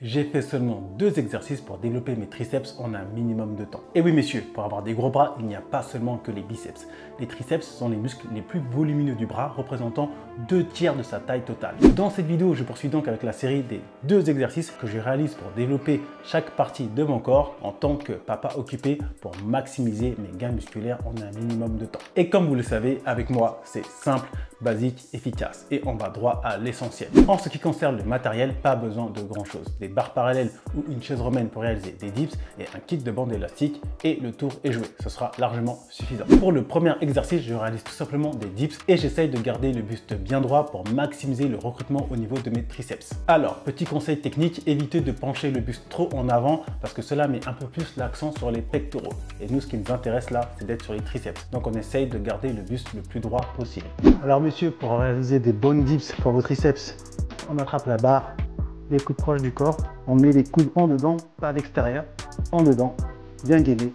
j'ai fait seulement 2 exercices pour développer mes triceps en un minimum de temps. Et oui messieurs, pour avoir des gros bras, il n'y a pas seulement que les biceps. Les triceps sont les muscles les plus volumineux du bras, représentant 2/3 de sa taille totale. Dans cette vidéo, je poursuis donc avec la série des 2 exercices que je réalise pour développer chaque partie de mon corps en tant que papa occupé pour maximiser mes gains musculaires en un minimum de temps. Et comme vous le savez, avec moi, c'est simple, basique, efficace et on va droit à l'essentiel. En ce qui concerne le matériel, pas besoin de grand chose. Des barres parallèles ou une chaise romaine pour réaliser des dips et un kit de bande élastique et le tour est joué. Ce sera largement suffisant. Pour le premier exercice, je réalise tout simplement des dips et j'essaye de garder le buste bien droit pour maximiser le recrutement au niveau de mes triceps. Alors, petit conseil technique, évitez de pencher le buste trop en avant parce que cela met un peu plus l'accent sur les pectoraux. Et nous, ce qui nous intéresse là, c'est d'être sur les triceps. Donc, on essaye de garder le buste le plus droit possible. Alors, messieurs, pour réaliser des bonnes dips pour vos triceps, on attrape la barre, les coudes proches du corps, on met les coudes en dedans, pas à l'extérieur, en dedans, bien gainé.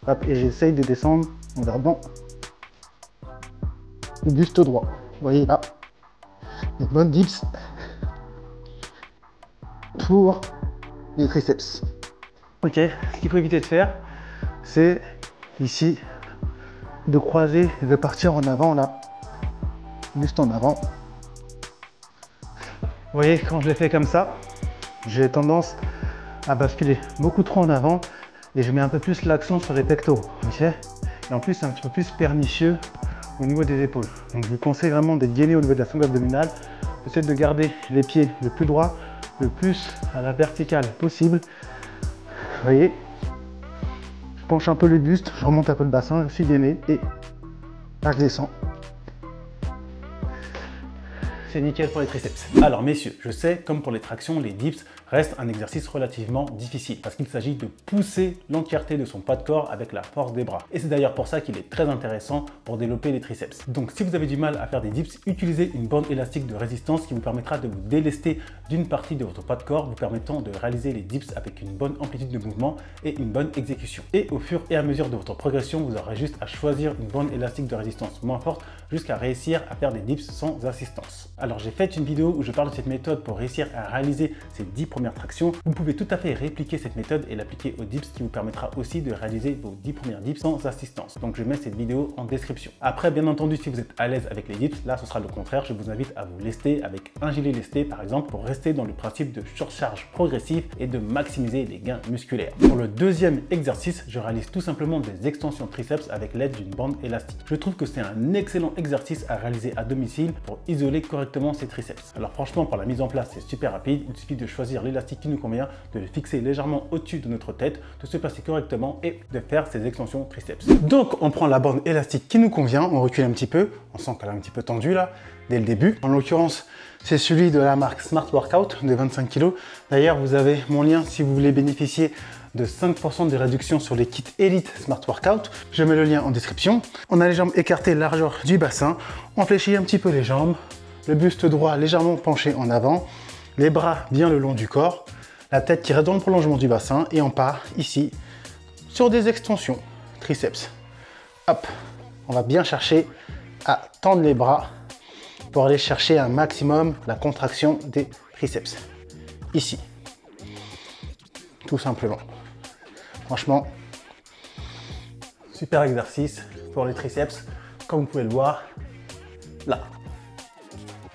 Hop, et j'essaye de descendre en gardant le buste droit. Vous voyez là, les bonnes dips pour les triceps. Ok, ce qu'il faut éviter de faire, c'est ici de croiser et de partir en avant là, juste en avant. Vous voyez, quand je le fais comme ça, j'ai tendance à basculer beaucoup trop en avant et je mets un peu plus l'accent sur les pectoraux. Ok, et en plus, c'est un petit peu plus pernicieux au niveau des épaules. Donc, je vous conseille vraiment d'être gainé au niveau de la sangle abdominale. J'essaie de garder les pieds le plus droit, le plus à la verticale possible. Vous voyez, je penche un peu le buste, je remonte un peu le bassin, je suis gainé et là, je descends. C'est nickel pour les triceps. Alors messieurs, je sais, comme pour les tractions, les dips restent un exercice relativement difficile parce qu'il s'agit de pousser l'entièreté de son poids de corps avec la force des bras. Et c'est d'ailleurs pour ça qu'il est très intéressant pour développer les triceps. Donc si vous avez du mal à faire des dips, utilisez une bande élastique de résistance qui vous permettra de vous délester d'une partie de votre poids de corps, vous permettant de réaliser les dips avec une bonne amplitude de mouvement et une bonne exécution. Et au fur et à mesure de votre progression, vous aurez juste à choisir une bande élastique de résistance moins forte jusqu'à réussir à faire des dips sans assistance. Alors j'ai fait une vidéo où je parle de cette méthode pour réussir à réaliser ces 10 premières tractions. Vous pouvez tout à fait répliquer cette méthode et l'appliquer aux dips qui vous permettra aussi de réaliser vos 10 premières dips sans assistance. Donc je mets cette vidéo en description. Après bien entendu, si vous êtes à l'aise avec les dips, là ce sera le contraire. Je vous invite à vous lester avec un gilet lesté par exemple pour rester dans le principe de surcharge progressive et de maximiser les gains musculaires. Pour le deuxième exercice, je réalise tout simplement des extensions triceps avec l'aide d'une bande élastique. Je trouve que c'est un excellent exercice à réaliser à domicile pour isoler correctement ses triceps. Alors franchement, pour la mise en place, c'est super rapide. Il suffit de choisir l'élastique qui nous convient, de le fixer légèrement au-dessus de notre tête, de se placer correctement et de faire ces extensions triceps. Donc on prend la bande élastique qui nous convient, on recule un petit peu, on sent qu'elle est un petit peu tendue là, dès le début. En l'occurrence, c'est celui de la marque Smart Workout de 25 kg. D'ailleurs, vous avez mon lien si vous voulez bénéficier de 5% de réduction sur les kits Elite Smart Workout. Je mets le lien en description. On a les jambes écartées largeur du bassin. On fléchit un petit peu les jambes. Le buste droit légèrement penché en avant. Les bras bien le long du corps. La tête qui reste dans le prolongement du bassin. Et on part ici sur des extensions triceps. Hop, on va bien chercher à tendre les bras pour aller chercher un maximum la contraction des triceps. Ici. Tout simplement. Franchement, super exercice pour les triceps, comme vous pouvez le voir là.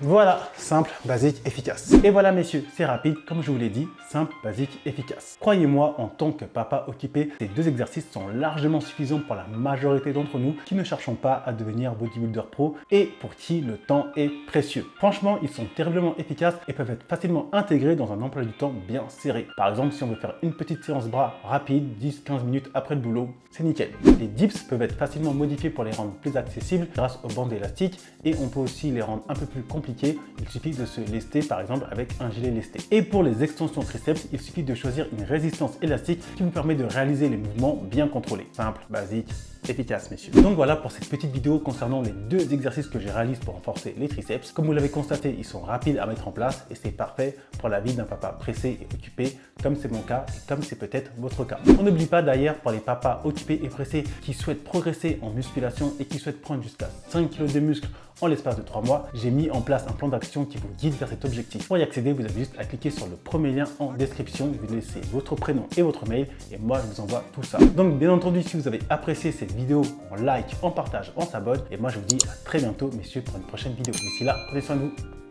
Voilà, simple, basique, efficace. Et voilà messieurs, c'est rapide, comme je vous l'ai dit, simple, basique, efficace. Croyez-moi, en tant que papa occupé, ces 2 exercices sont largement suffisants pour la majorité d'entre nous qui ne cherchons pas à devenir bodybuilder pro et pour qui le temps est précieux. Franchement, ils sont terriblement efficaces et peuvent être facilement intégrés dans un emploi du temps bien serré. Par exemple, si on veut faire une petite séance bras rapide, 10-15 minutes après le boulot, c'est nickel. Les dips peuvent être facilement modifiés pour les rendre plus accessibles grâce aux bandes élastiques et on peut aussi les rendre un peu plus compliqués. Il suffit de se lester par exemple avec un gilet lesté. Et pour les extensions triceps, il suffit de choisir une résistance élastique qui vous permet de réaliser les mouvements bien contrôlés. Simple, basique, efficace messieurs. Donc voilà pour cette petite vidéo concernant les 2 exercices que j'ai réalisés pour renforcer les triceps. Comme vous l'avez constaté, ils sont rapides à mettre en place et c'est parfait pour la vie d'un papa pressé et occupé comme c'est mon cas et comme c'est peut-être votre cas. On n'oublie pas d'ailleurs pour les papas occupés et pressés qui souhaitent progresser en musculation et qui souhaitent prendre jusqu'à 5 kg de muscle en l'espace de 3 mois, j'ai mis en place un plan d'action qui vous guide vers cet objectif. Pour y accéder, vous avez juste à cliquer sur le premier lien en description, vous laissez votre prénom et votre mail et moi je vous envoie tout ça. Donc bien entendu, si vous avez apprécié cette vidéo, on like, on partage, on s'abonne et moi je vous dis à très bientôt messieurs pour une prochaine vidéo. D'ici là, prenez soin de vous.